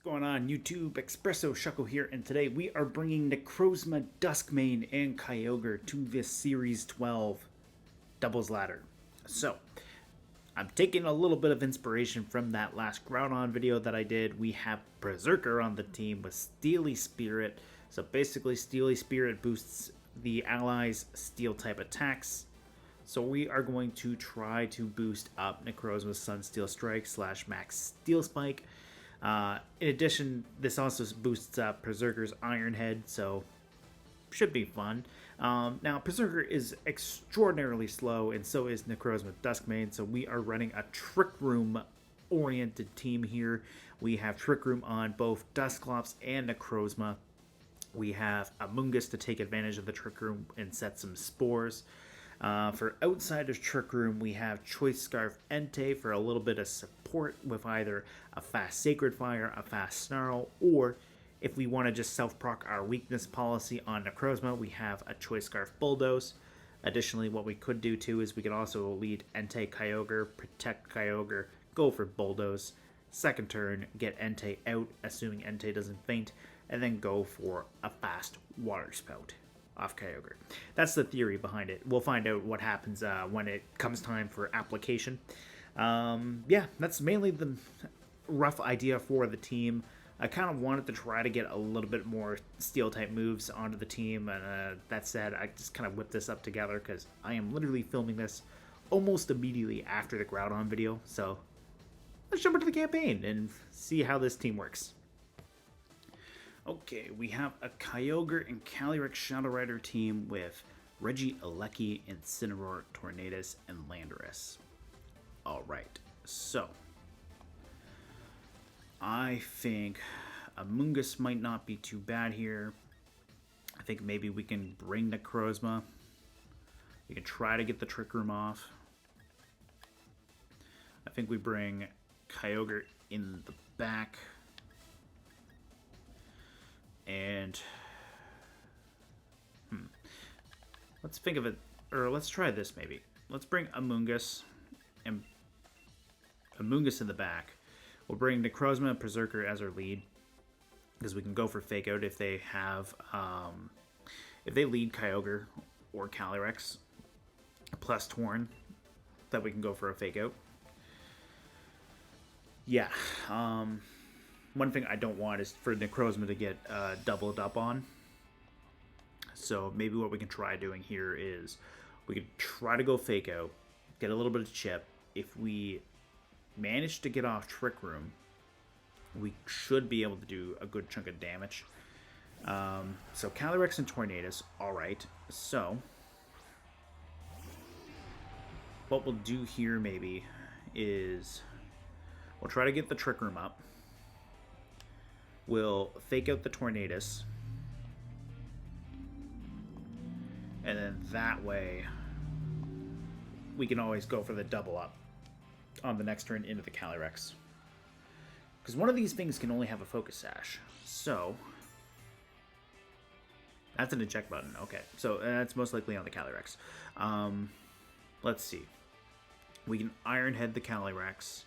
going on YouTube? Espresso Shuckle here, and today we are bringing Necrozma-Dusk Mane and Kyogre to this Series 12 Doubles Ladder. So, I'm taking a little bit of inspiration from that last Groudon video that I did. We have Perrserker on the team with Steely Spirit. So basically, Steely Spirit boosts the allies' Steel-type attacks. So we are going to try to boost up Necrozma's Sunsteel Strike / Max Steel Spike. In addition, this also boosts up Perrserker's Iron Head, so should be fun. Now, Perrserker is extraordinarily slow, and so is Necrozma-Dusk Mane, so we are running a Trick Room-oriented team here. We have Trick Room on both Dusclops and Necrozma. We have Amoongus to take advantage of the Trick Room and set some spores. For Outsider's Trick Room, we have Choice Scarf Entei for a little bit of support with either a fast Sacred Fire, a fast Snarl, or if we want to just self-proc our Weakness Policy on Necrozma, we have a Choice Scarf Bulldoze. Additionally, what we could do too is we could also lead Entei Kyogre, protect Kyogre, go for Bulldoze. Second turn, get Entei out, assuming Entei doesn't faint, and then go for a fast Water Spout off Kyogre. That's the theory behind it. We'll find out what happens when it comes time for application. Yeah, that's mainly the rough idea for the team. I kind of wanted to try to get a little bit more Steel-type moves onto the team, and that said, I just kind of whipped this up together because I am literally filming this almost immediately after the Groudon video, so let's jump into the campaign and see how this team works. Okay, we have a Kyogre and Calyrex Shadow Rider team with Regieleki, Incineroar, Tornadus, and Landorus. Alright, so I think Amoongus might not be too bad here. I think maybe we can bring Necrozma. We can try to get the Trick Room off. I think we bring Kyogre in the back. And let's think of it, or let's try this maybe. Let's bring Amoongus and Amoongus in the back. We'll bring Necrozma and Perrserker as our lead, because we can go for Fake Out if they have, if they lead Kyogre or Calyrex plus Torn, that we can go for a Fake Out. Yeah, one thing I don't want is for Necrozma to get doubled up on. So maybe what we can try doing here is we can try to go Fake Out, get a little bit of chip. If we manage to get off Trick Room, we should be able to do a good chunk of damage. So Calyrex and Tornadus, alright. So what we'll do here maybe is we'll try to get the Trick Room up. We'll Fake Out the Tornadus, and then that way we can always go for the double up on the next turn into the Calyrex. Because one of these things can only have a Focus Sash. So that's an eject button. Okay, so that's most likely on the Calyrex. Let's see. We can Iron Head the Calyrex.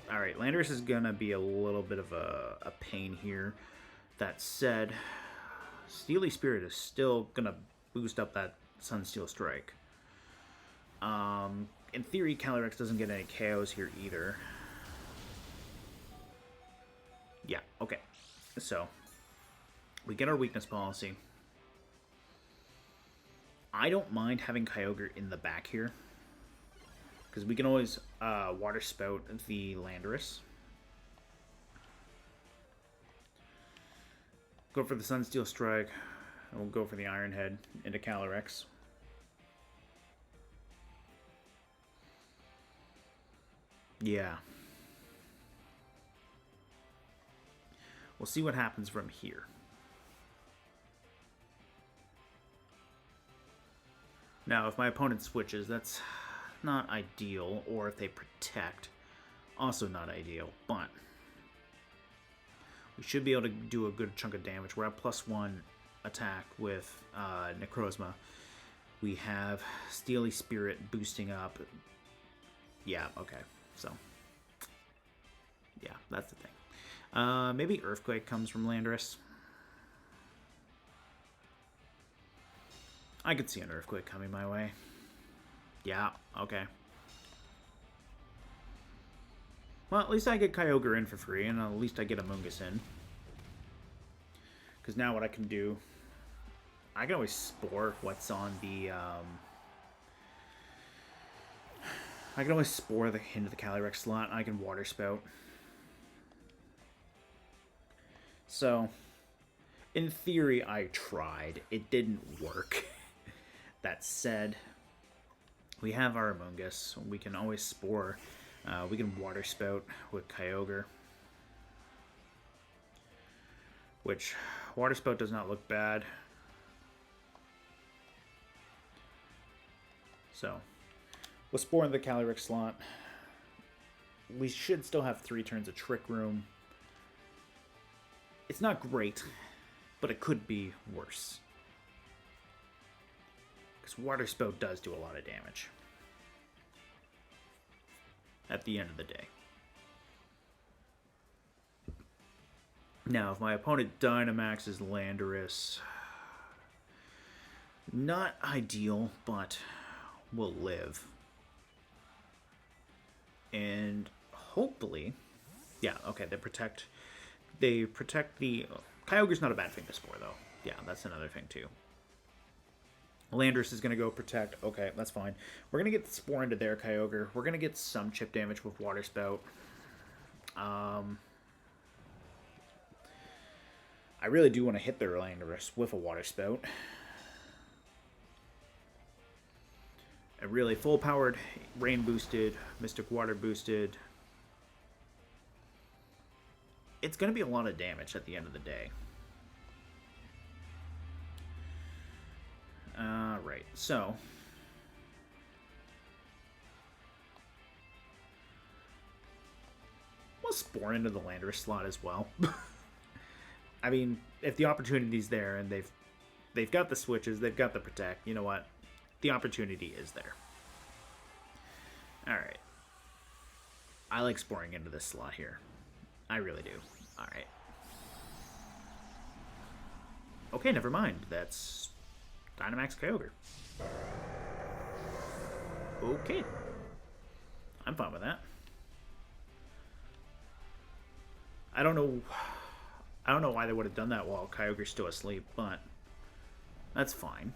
Alright, Landorus is going to be a little bit of a pain here. That said, Steely Spirit is still going to boost up that Sunsteel Strike. In theory, Calyrex doesn't get any KOs here either. Yeah, okay. So, we get our Weakness Policy. I don't mind having Kyogre in the back here, because we can always Water Spout the Landorus. Go for the Sunsteel Strike, and we'll go for the Iron Head into Calyrex. Yeah. We'll see what happens from here. Now, if my opponent switches, that's not ideal, or if they protect, also not ideal, but we should be able to do a good chunk of damage. We're at +1 attack with Necrozma. We have Steely Spirit boosting up. Yeah, okay, so That's the thing. Maybe Earthquake comes from Landorus. I could see an Earthquake coming my way. Yeah, okay. Well, at least I get Kyogre in for free, and at least I get Amoongus in. Because now what I can do... I can always Spore what's on the... I can always Spore into the Calyrex slot, and I can Water Spout. So, in theory, I tried. It didn't work. That said, we have our Amoongus. We can always Spore. We can Water Spout with Kyogre. Which, Water Spout does not look bad. So, we'll Spore in the Calyrex slot. We should still have 3 turns of Trick Room. It's not great, but it could be worse. Because Water Spout does do a lot of damage. At the end of the day. Now, if my opponent Dynamaxes Landorus, not ideal, but will live. And hopefully, yeah, okay, they protect the... Kyogre's not a bad thing to Spore, though. Yeah, that's another thing, too. Landorus is going to go protect. Okay, that's fine. We're going to get the Spore into their Kyogre. We're going to get some chip damage with Water Spout. I really do want to hit their Landorus with a Water Spout. A really full-powered, Rain boosted, Mystic Water boosted. It's going to be a lot of damage at the end of the day. Right, so... we'll Spore into the Landorus slot as well. I mean, if the opportunity's there and they've got the switches, they've got the protect, you know what? The opportunity is there. Alright. I like Sporing into this slot here. I really do. Alright. Okay, never mind. That's Dynamax Kyogre. Okay. I'm fine with that. I don't know why they would have done that while Kyogre's still asleep, but that's fine.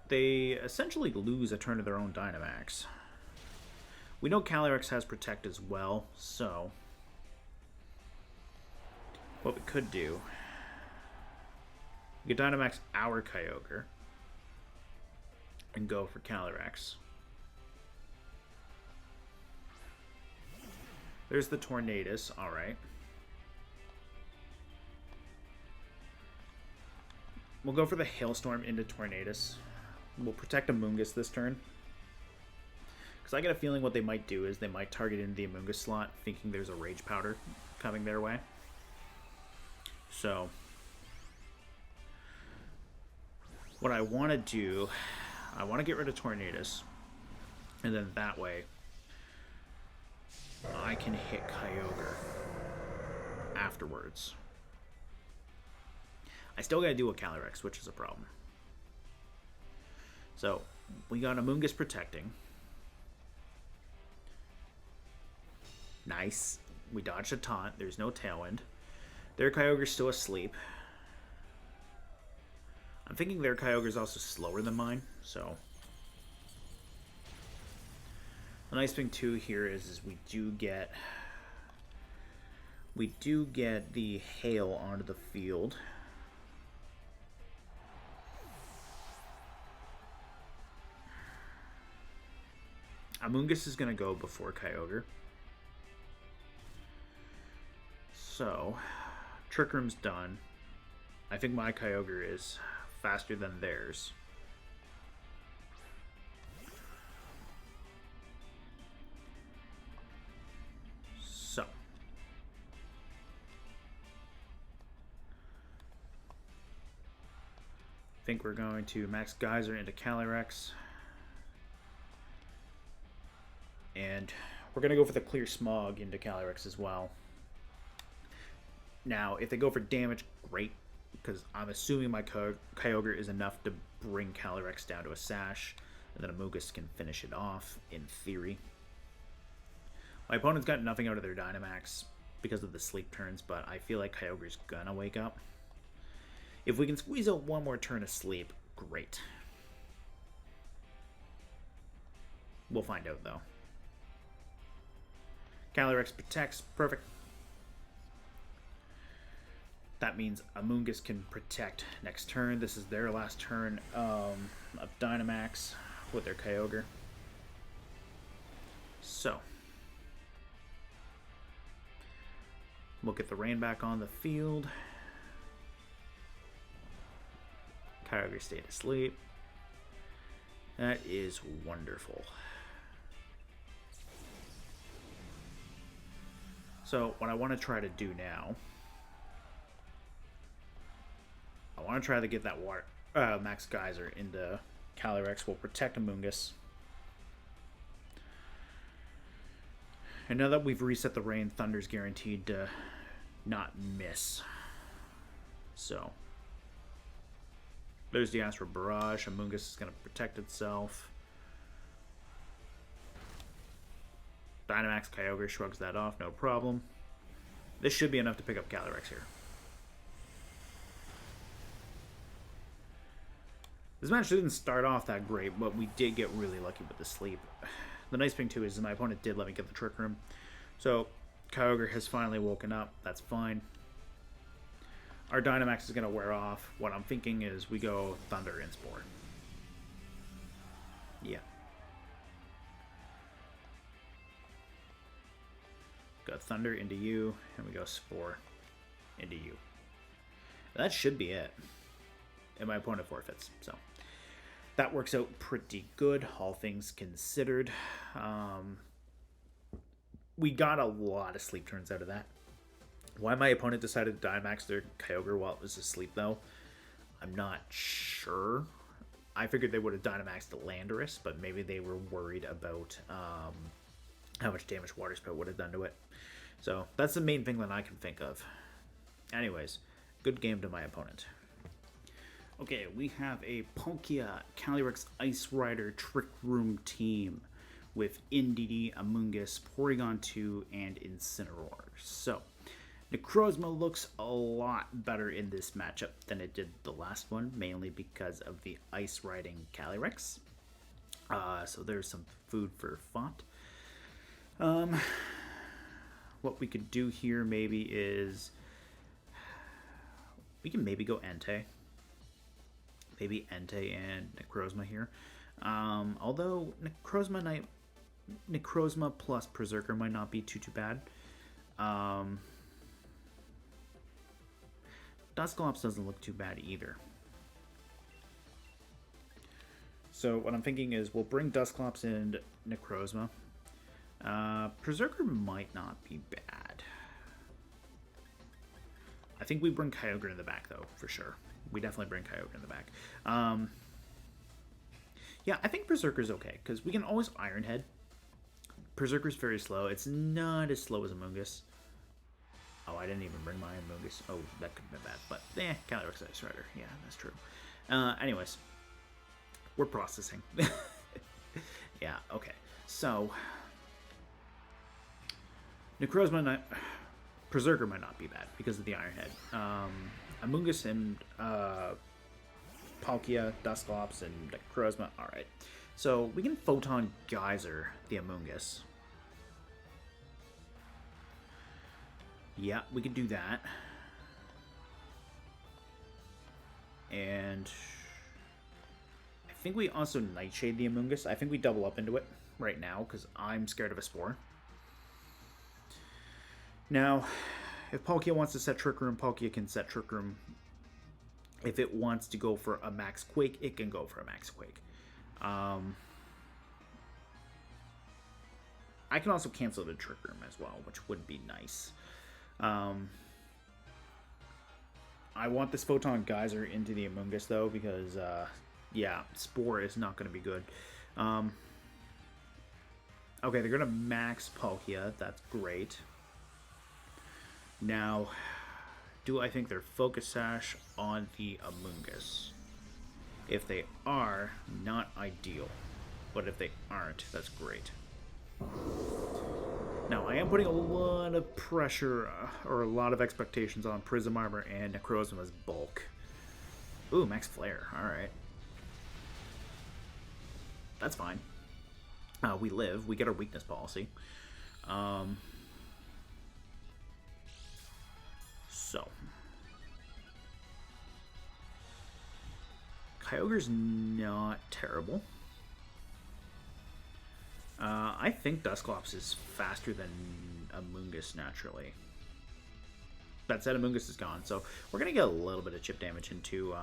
They essentially lose a turn of their own Dynamax. We know Calyrex has Protect as well, so what we could do, we could Dynamax our Kyogre and go for Calyrex. There's the Tornadus, alright. We'll go for the Hailstorm into Tornadus. We'll protect Amoongus this turn. Because I get a feeling what they might do is they might target in the Amoongus slot, thinking there's a Rage Powder coming their way. So, what I want to do, I want to get rid of Tornadus. And then that way, I can hit Kyogre afterwards. I still gotta do a Calyrex, which is a problem. So, we got Amoongus protecting. Nice. We dodged a taunt. There's no Tailwind. Their Kyogre's still asleep. I'm thinking their Kyogre's also slower than mine, so... The nice thing too here is we do get the hail onto the field. Amoongus is going to go before Kyogre. So, Trick Room's done. I think my Kyogre is faster than theirs. So, I think we're going to Max Geyser into Calyrex. And We're going to go for the Clear Smog into Calyrex as well. Now, if they go for damage, great, because I'm assuming my Kyogre is enough to bring Calyrex down to a Sash, and then Amoongus can finish it off, in theory. My opponent's got nothing out of their Dynamax because of the sleep turns, but I feel like Kyogre's gonna wake up. If we can squeeze out one more turn of sleep, great. We'll find out, though. Calyrex protects, perfect. That means Amoongus can protect next turn. This is their last turn of Dynamax with their Kyogre. So, we'll get the rain back on the field. Kyogre stayed asleep. That is wonderful. So, what I want to try to do now, I want to try to get that water, Max Geyser into Calyrex. Will protect Amoongus. And now that we've reset the rain, Thunder's guaranteed to not miss. So, there's the Astral Barrage. Amoongus is going to protect itself. Dynamax Kyogre shrugs that off, no problem. This should be enough to pick up Calyrex here. This match didn't start off that great, but we did get really lucky with the sleep. The nice thing, too, is my opponent did let me get the Trick Room. So, Kyogre has finally woken up. That's fine. Our Dynamax is going to wear off. What I'm thinking is we go Thunder and Spore. Yeah. Go Thunder into you, and we go Spore into you. That should be it. And my opponent forfeits, so that works out pretty good, all things considered. We got a lot of sleep turns out of that. Why my opponent decided to Dynamax their Kyogre while it was asleep, though, I'm not sure. I figured they would have Dynamaxed the Landorus, but maybe they were worried about how much damage Water Spout would have done to it. So that's the main thing that I can think of. Anyways, good game to my opponent. Okay, we have a Palkia Calyrex Ice Rider Trick Room team with Indeedee, Amoongus, Porygon 2, and Incineroar. So, Necrozma looks a lot better in this matchup than it did the last one, mainly because of the Ice Riding Calyrex. So there's some food for thought. What we could do here maybe is we can maybe go Entei. Maybe Entei and Necrozma here. Although Necrozma plus Perrserker might not be too bad. Dusclops doesn't look too bad either. So what I'm thinking is we'll bring Dusclops and Necrozma. Perrserker might not be bad. I think we bring Kyogre in the back, though, for sure. We definitely bring Kyogre in the back. Yeah, I think Perrserker's okay, because we can always Iron Head. Perrserker's very slow. It's not as slow as Amoongus. Oh, I didn't even bring my Amoongus. Oh, that could have been bad. But, Calyrex Ice Rider. Yeah, that's true. Anyways, we're processing. Yeah, okay. So, Perrserker might not be bad because of the Iron Head. Amoongus and Palkia, Dusclops, and Necrozma. Alright. So, we can Photon Geyser the Amoongus. Yeah, we could do that. And I think we also Nightshade the Amoongus. I think we double up into it right now because I'm scared of a Spore. Now, if Palkia wants to set Trick Room, Palkia can set Trick Room. If it wants to go for a Max Quake, it can go for a Max Quake. I can also cancel the Trick Room as well, which would be nice. I want this Photon Geyser into the Amoongus, though, because, yeah, Spore is not going to be good. Okay, they're going to max Palkia. That's great. Now, do I think they're Focus Sash on the Amoongus? If they are, not ideal. But if they aren't, that's great. Now, I am putting a lot of pressure, or a lot of expectations on Prism Armor and Necrozma's bulk. Ooh, Max Flare. Alright. That's fine. We live. We get our weakness policy. So. Kyogre's not terrible. I think Dusclops is faster than Amoongus naturally. That said, Amoongus is gone, so we're going to get a little bit of chip damage into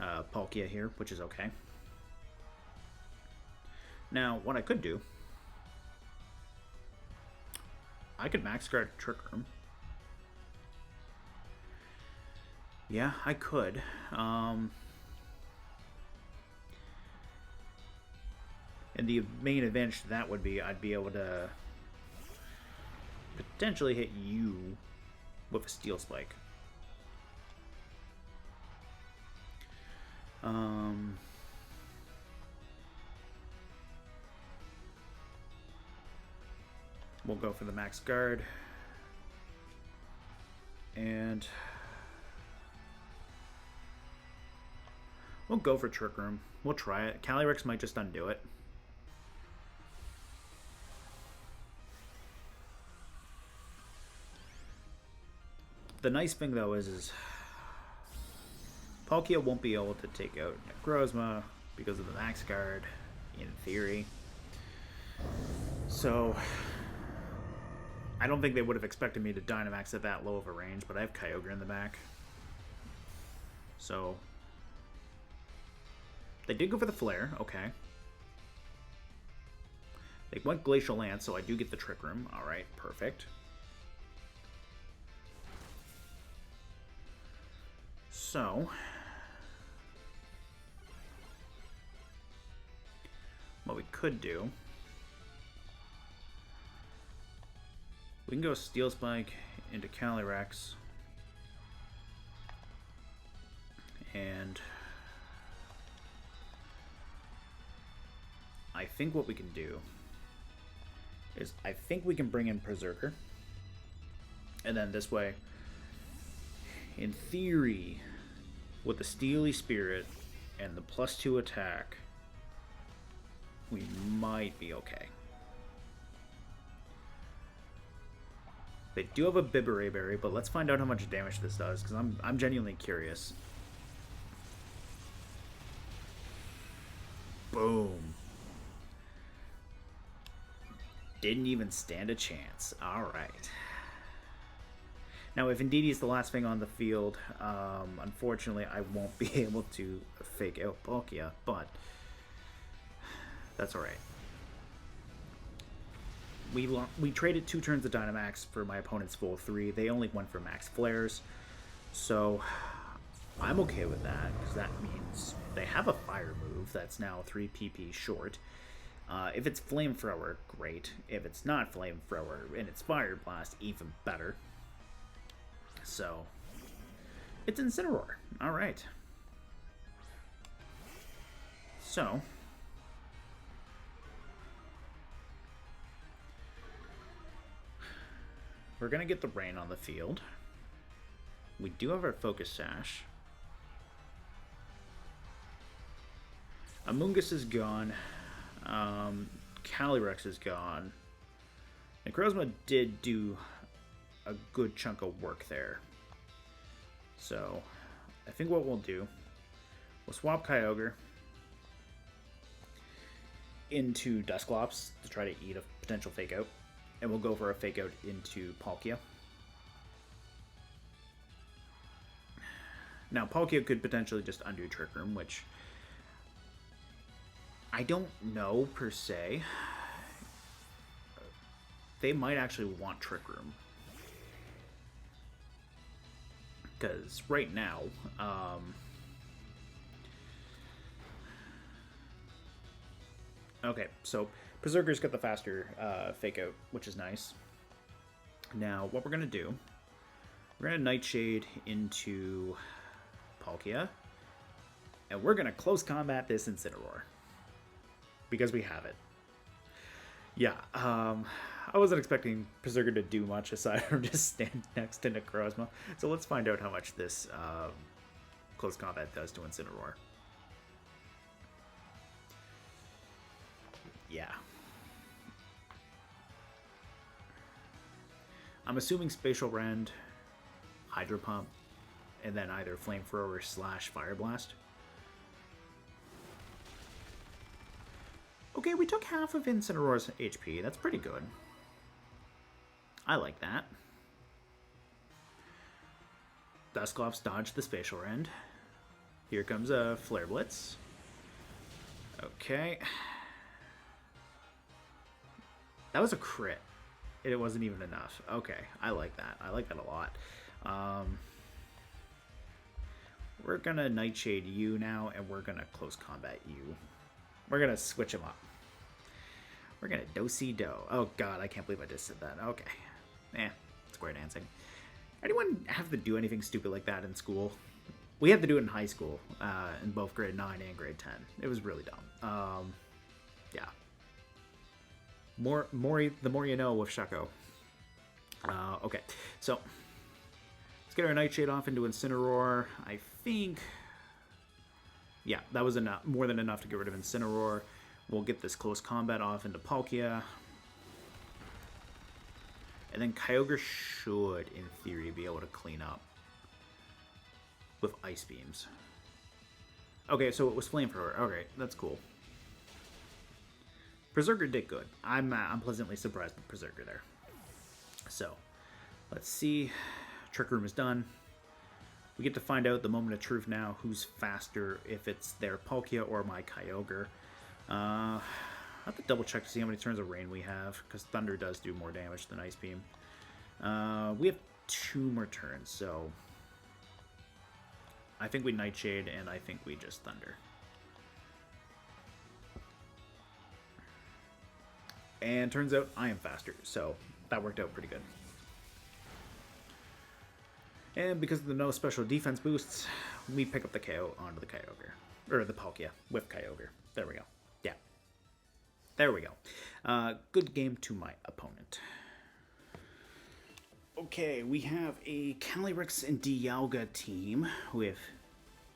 Palkia here, which is okay. Now, what I could do, I could max guard Trick Room. Yeah, I could. And the main advantage to that would be I'd be able to potentially hit you with a Steel Spike. We'll go for the max guard. And we'll go for Trick Room. We'll try it. Calyrex might just undo it. The nice thing, though, is Palkia won't be able to take out Necrozma because of the max guard, in theory. So, I don't think they would have expected me to Dynamax at that low of a range, but I have Kyogre in the back. So, they did go for the Flare, okay. They went Glacial Lance, so I do get the Trick Room. Alright, perfect. So, what we could do, we can go Steel Spike into Calyrex, and I think what we can do is I think we can bring in Perrserker, and then this way, in theory, with the Steely Spirit and the +2 attack, we might be okay. They do have a Biberray Berry, but let's find out how much damage this does, because I'm genuinely curious. Boom. Didn't even stand a chance. Alright. Now, if Indeedee is the last thing on the field, unfortunately, I won't be able to fake out Palkia, but that's alright. We traded 2 turns of Dynamax for my opponent's full 3. They only went for max flares, so I'm okay with that, because that means they have a fire move that's now 3 PP short. If it's Flamethrower, great. If it's not Flamethrower and it's Fire Blast, even better. So, it's Incineroar. Alright. So, we're going to get the rain on the field. We do have our Focus Sash. Amoongus is gone. Calyrex is gone. Necrozma did do a good chunk of work there. So, I think what we'll do, we'll swap Kyogre into Dusclops to try to eat a potential Fake Out. And we'll go for a Fake Out into Palkia. Now, Palkia could potentially just undo Trick Room, which I don't know per se. They might actually want Trick Room. Because right now, Okay, so Perrserker's got the faster fake out, which is nice. Now, what we're going to do, we're going to Nightshade into Palkia, and we're going to close combat this Incineroar, because we have it. Yeah, I wasn't expecting Perrserker to do much aside from just stand next to Necrozma, so let's find out how much this close combat does to Incineroar. Yeah. I'm assuming Spatial Rend, Hydro Pump, and then either Flamethrower / Fire Blast. Okay, we took half of Incineroar's HP. That's pretty good. I like that. Dusclops dodged the Spatial Rend. Here comes a Flare Blitz. Okay. That was a crit. It wasn't even enough. Okay, I like that. I like that a lot. We're gonna Nightshade you now, and we're gonna close combat you. We're gonna switch them up. We're gonna do-si-do. Oh god, I can't believe I just said that. Okay. Square dancing. Anyone have to do anything stupid like that in school? We had to do it in high school, in both grade 9 and grade 10. It was really dumb. Yeah. The more you know with Shaco. Okay, so let's get our Nightshade off into Incineroar. I think, yeah, that was enough, more than enough to get rid of Incineroar. We'll get this close combat off into Palkia, and then Kyogre should, in theory, be able to clean up with Ice Beams. Okay, so it was Flamethrower. Okay, that's cool. Perrserker did good. I'm pleasantly surprised with Perrserker there. So, let's see. Trick Room is done. We get to find out the moment of truth now who's faster, if it's their Palkia or my Kyogre. I have to double check to see how many turns of Rain we have, because Thunder does do more damage than Ice Beam. We have 2 more turns, so I think we Nightshade, and I think we just Thunder. And turns out I am faster, so that worked out pretty good. And because of the no special defense boosts, we pick up the KO onto the Kyogre. Or the Palkia with Kyogre. There we go. Yeah. There we go. Good game to my opponent. Okay, we have a Calyrex and Dialga team with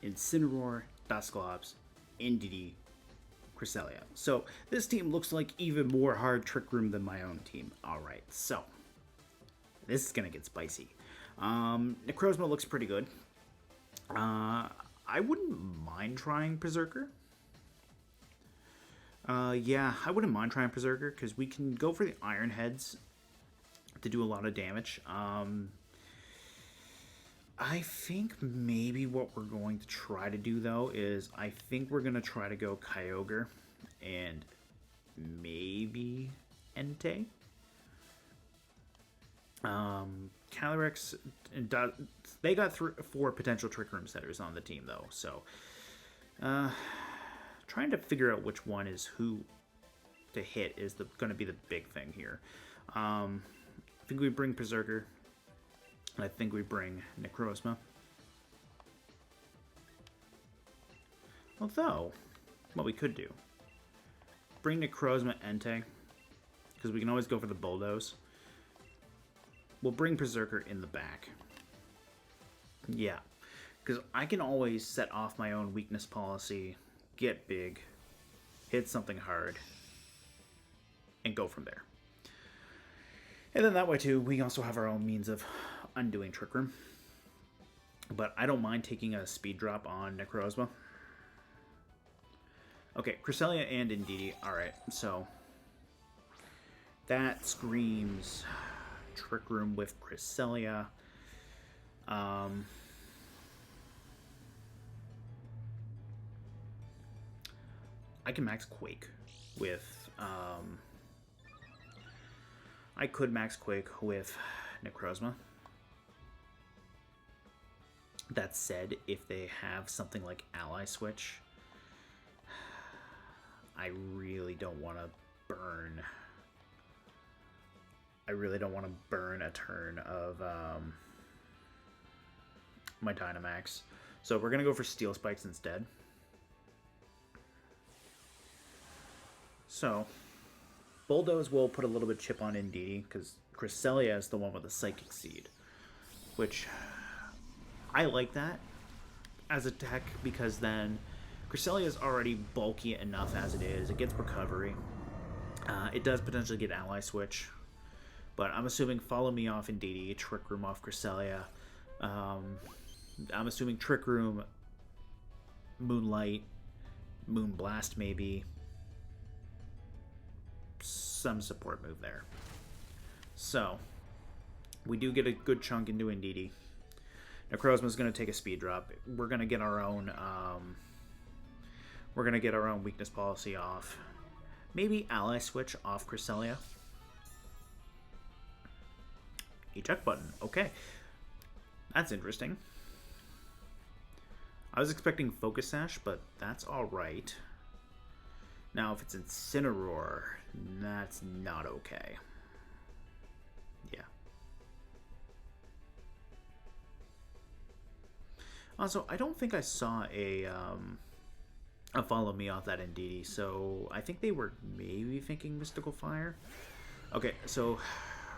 Incineroar, Dusclops, Entei, Cresselia. So this team looks like even more hard Trick Room than my own team. Alright, so this is going to get spicy. Necrozma looks pretty good. I wouldn't mind trying Perrserker. Yeah, I wouldn't mind trying Perrserker because we can go for the Iron Heads to do a lot of damage. I think maybe what we're going to try to do, though, is I think we're going to try to go Kyogre and maybe Entei. Calyrex, and they got 4 potential Trick Room setters on the team, though, so trying to figure out which one is who to hit is going to be the big thing here. I think we bring Perrserker. I think we bring Necrozma. Although, what we could do, bring Necrozma Entei, because we can always go for the Bulldoze. We'll bring Perrserker in the back. Yeah, because I can always set off my own weakness policy, get big, hit something hard, and go from there. And then that way, too, we also have our own means of undoing Trick Room. But I don't mind taking a speed drop on Necrozma. Okay, Cresselia and Entei. Alright, so that screams Trick Room with Cresselia. I can max Quake with... I could max Quake with Necrozma. That said, if they have something like Ally Switch, I really don't want to burn. I really don't want to burn a turn of my Dynamax. So we're going to go for Steel Spikes instead. So, Bulldoze will put a little bit of chip on Indeedee, because Cresselia is the one with the Psychic Seed. Which, I like that as a tech, because then Cresselia is already bulky enough as it is. It gets recovery. It does potentially get Ally Switch. But I'm assuming Follow Me off Indeedee, Trick Room off Cresselia. I'm assuming Trick Room, Moonlight, Moonblast maybe. Some support move there. So, we do get a good chunk into Indeedee. Necrozma's going to take a speed drop. We're going to get our own Weakness Policy off. Maybe Ally Switch off Cresselia. Eject button. Okay. That's interesting. I was expecting Focus Sash, but that's alright. Now, if it's Incineroar, that's not okay. Yeah. Also, I don't think I saw a Follow Me off that Indeedee, so I think they were maybe thinking Mystical Fire. Okay, so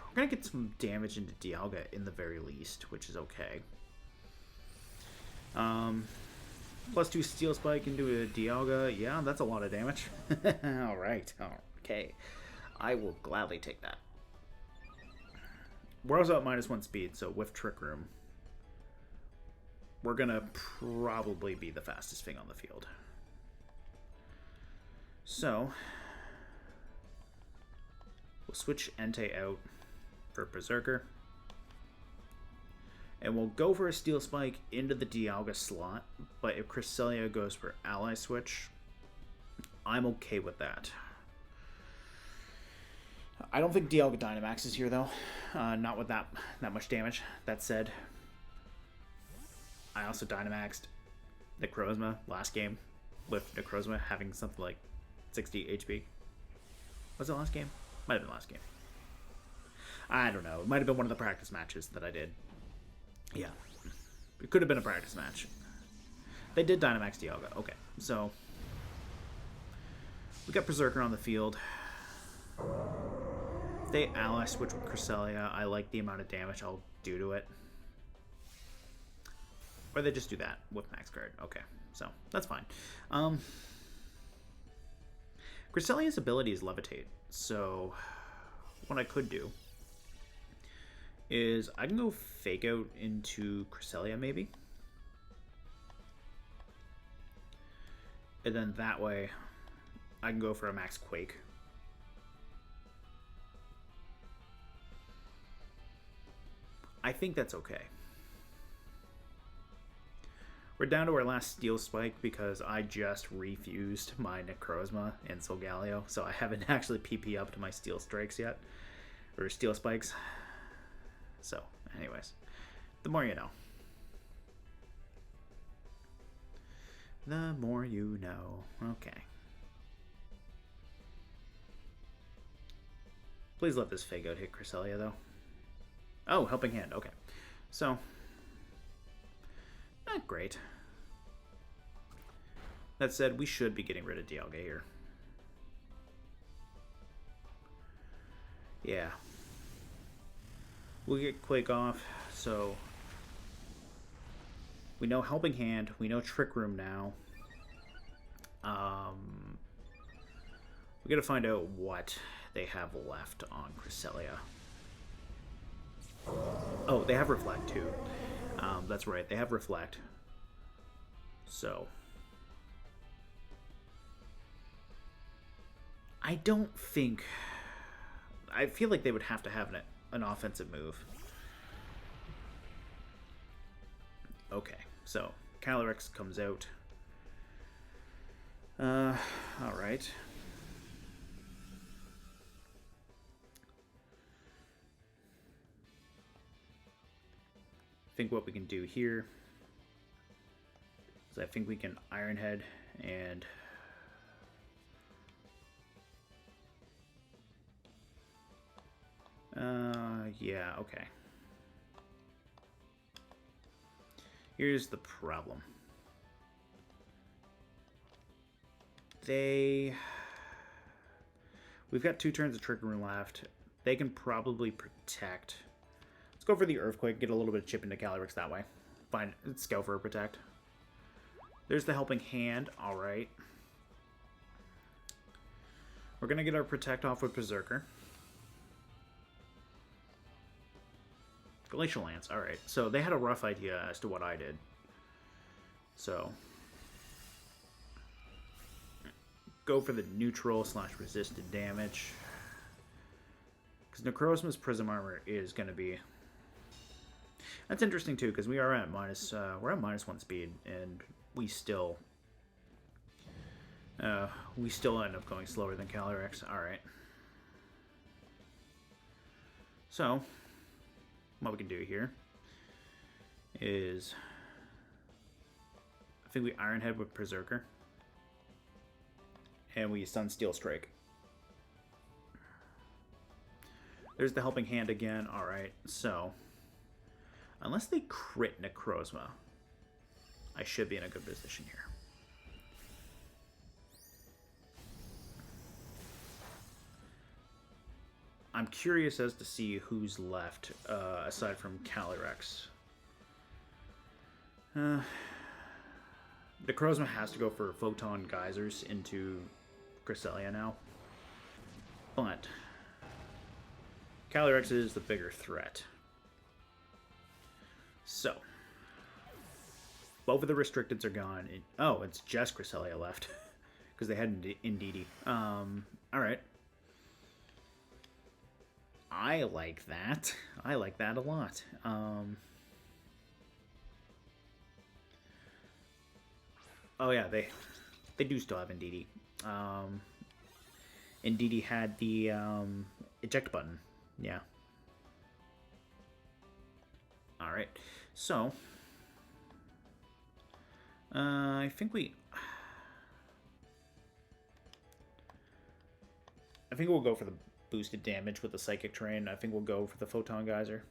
we're going to get some damage into Dialga in the very least, which is okay. +2 Steel Spike into a Dialga. Yeah, that's a lot of damage. Alright, okay. I will gladly take that. We're also at -1 speed, so with Trick Room, we're going to probably be the fastest thing on the field. So, we'll switch Entei out for Perrserker. And we'll go for a Steel Spike into the Dialga slot, but if Cresselia goes for Ally Switch, I'm okay with that. I don't think Dialga Dynamax is here, though. Not with that much damage. That said, I also Dynamaxed Necrozma last game, with Necrozma having something like 60 HP. Was it last game? Might have been last game. I don't know. It might have been one of the practice matches that I did. Yeah. It could have been a practice match. They did Dynamax Dialga. Okay, so we got Perrserker on the field. If they Ally Switch with Cresselia, I like the amount of damage I'll do to it. Or they just do that with Max Guard. Okay, so that's fine. Cresselia's ability is Levitate, so what I could do is I can go Fake Out into Cresselia maybe. And then that way I can go for a Max Quake. I think that's okay. We're down to our last Steel Spike because I just refused my Necrozma and Solgaleo, so I haven't actually PP up to my Steel Strikes yet, or Steel Spikes. So, anyways, the more you know. The more you know. Okay. Please let this Fake Out hit Cresselia, though. Oh, Helping Hand. Okay. So, not great. That said, we should be getting rid of Dialga here. Yeah. We'll get Quake off, so we know Helping Hand, we know Trick Room now. We gotta find out what they have left on Cresselia. Oh, they have Reflect too. That's right, they have Reflect. So I don't think... I feel like they would have to have an offensive move. Okay, so Calyrex comes out. Alright. I think what we can do here is I think we can Iron Head and Yeah, okay. Here's the problem. We've got 2 turns of triggering left. They can probably protect. Let's go for the Earthquake, get a little bit of chip into Calyrex that way. Fine, let's go for a protect. There's the Helping Hand, alright. We're gonna get our protect off with Perrserker. Glacial Lance, alright. So they had a rough idea as to what I did. So go for the neutral / resisted damage. Because Necrozma's Prism Armor is going to be... That's interesting too, because we are at we're at -1 speed, and we still end up going slower than Calyrex. Alright. So, what we can do here is... I think we Iron Head with Perrserker. And we Sunsteel Strike. There's the Helping Hand again. Alright, so... Unless they crit Necrozma, I should be in a good position here. I'm curious as to see who's left, aside from Calyrex. Necrozma has to go for Photon Geysers into Cresselia now. But Calyrex is the bigger threat. So, both of the restricteds are gone. Oh, it's just Cresselia left. Because they had Entei. Alright. I like that. I like that a lot. Oh yeah, they do still have Entei. Entei had the eject button. Yeah. Alright, so I think we'll go for the boosted damage with the Psychic Terrain. I think we'll go for the Photon Geyser.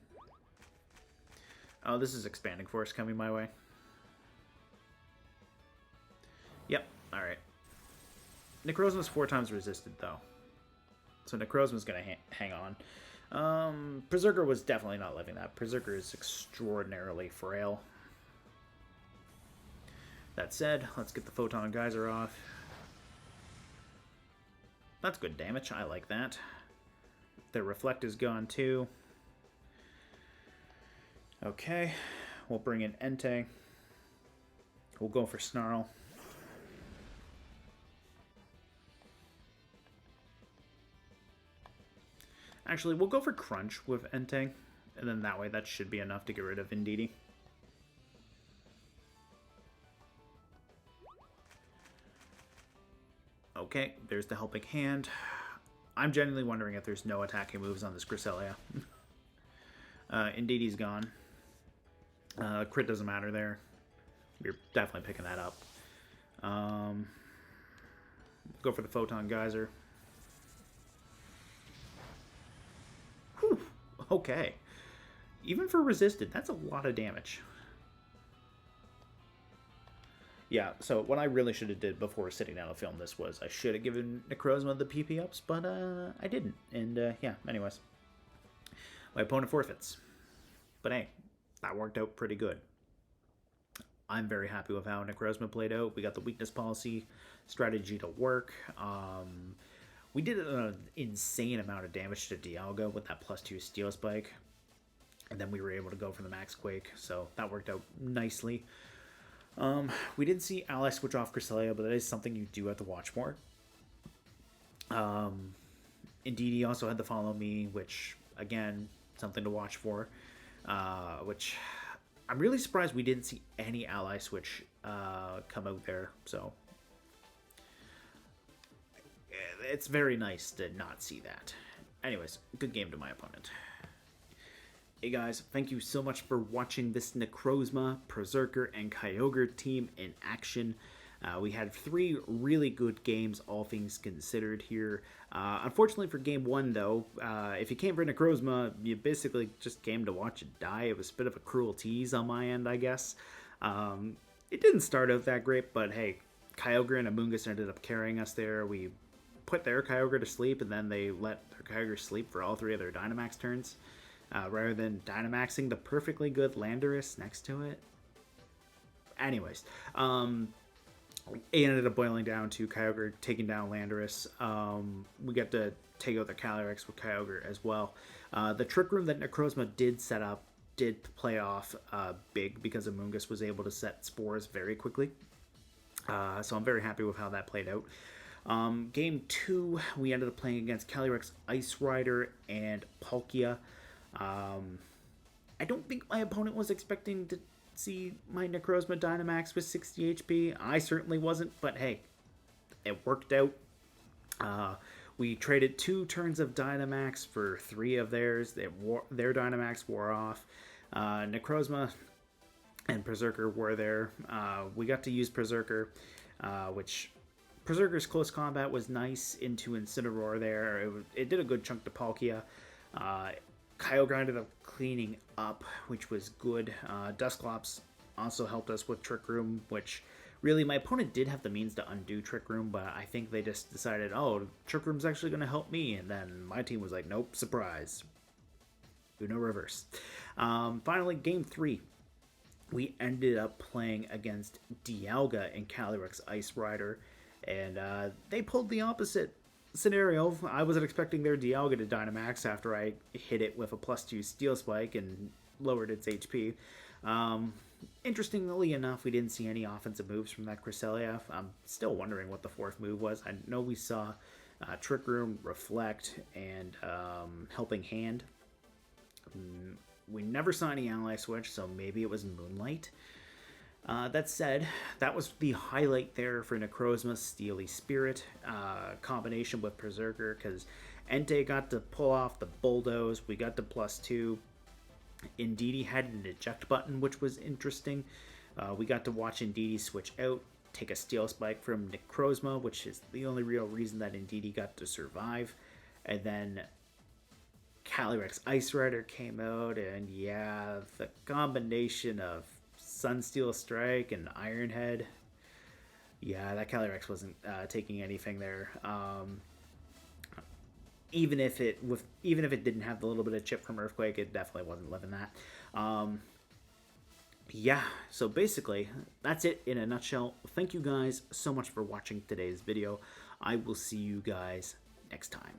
Oh, this is Expanding Force coming my way. Yep, alright. Necrozma's 4 times resisted, though. So Necrozma's going to hang on. Perrserker was definitely not living that. Perrserker is extraordinarily frail. That said, let's get the Photon Geyser off. That's good damage. I like that. Their Reflect is gone, too. Okay. We'll bring in Entei. We'll go for Snarl. Actually, we'll go for Crunch with Entei, and then that way that should be enough to get rid of Entei. Okay, there's the Helping Hand. I'm genuinely wondering if there's no attacking moves on this Cresselia. Entei's gone. Crit doesn't matter there. We're definitely picking that up. Go for the Photon Geyser. Whew, okay. Even for resisted, that's a lot of damage. Yeah, so what I really should have did before sitting down to film this was I should have given Necrozma the PP ups, but I didn't. And yeah, anyways. My opponent forfeits. But hey, that worked out pretty good. I'm very happy with how Necrozma played out. We got the Weakness Policy strategy to work. We did an insane amount of damage to Dialga with that +2 Steel Spike. And then we were able to go for the Max Quake, so that worked out nicely. We didn't see Ally switch off Cresselia, but that is something you do have to watch for. Indeed, also had the Follow Me, which, again, something to watch for. Which, I'm really surprised we didn't see any Ally switch come out there, so... It's very nice to not see that. Anyways, good game to my opponent. Hey guys, thank you so much for watching this Necrozma, Perrserker, and Kyogre team in action. We had 3 really good games, all things considered here. Unfortunately for game 1, though, if you came for Necrozma, you basically just came to watch it die. It was a bit of a cruel tease on my end, I guess. It didn't start out that great, but hey, Kyogre and Amoongus ended up carrying us there. We put their Kyogre to sleep, and then they let their Kyogre sleep for all 3 of their Dynamax turns, rather than Dynamaxing the perfectly good Landorus next to it. Anyways, it ended up boiling down to Kyogre taking down Landorus. We got to take out the Calyrex with Kyogre as well. The Trick Room that Necrozma did set up did play off big because Amoongus was able to set spores very quickly. So I'm very happy with how that played out. Game 2, we ended up playing against Calyrex Ice Rider and Palkia. I don't think my opponent was expecting to see my Necrozma Dynamax with 60 HP. I certainly wasn't, but hey, it worked out. We traded 2 turns of Dynamax for 3 of theirs. Their Dynamax wore off. Necrozma and Perrserker were there. We got to use Perrserker, which Perrserker's close combat was nice into Incineroar there. It did a good chunk to Palkia. Kyogre ended up cleaning up, which was good. Dusclops also helped us with Trick Room, which really my opponent did have the means to undo Trick Room, but I think they just decided, oh, Trick Room's actually going to help me, and then my team was like, nope, surprise. Do no reverse. Finally, game 3. We ended up playing against Dialga and Calyrex Ice Rider, and they pulled the opposite scenario. I wasn't expecting their Dialga to Dynamax after I hit it with a +2 Steel Spike and lowered its HP. Interestingly enough, we didn't see any offensive moves from that Cresselia. I'm still wondering what the 4th move was. I know we saw Trick Room, Reflect, and Helping Hand. We never saw any ally switch, so maybe it was Moonlight. That said, that was the highlight there for Necrozma Steely Spirit combination with Perrserker, because Entei got to pull off the Bulldoze. We got to +2. Indeedee had an eject button, which was interesting. We got to watch Indeedee switch out, take a Steel Spike from Necrozma, which is the only real reason that Indeedee got to survive. And then Calyrex Ice Rider came out, and yeah, the combination of Sunsteel Strike and Iron Head. Yeah, that Calyrex wasn't taking anything there. Even if it didn't have the little bit of chip from Earthquake, it definitely wasn't living that. Yeah, so basically, that's it in a nutshell. Thank you guys so much for watching today's video. I will see you guys next time.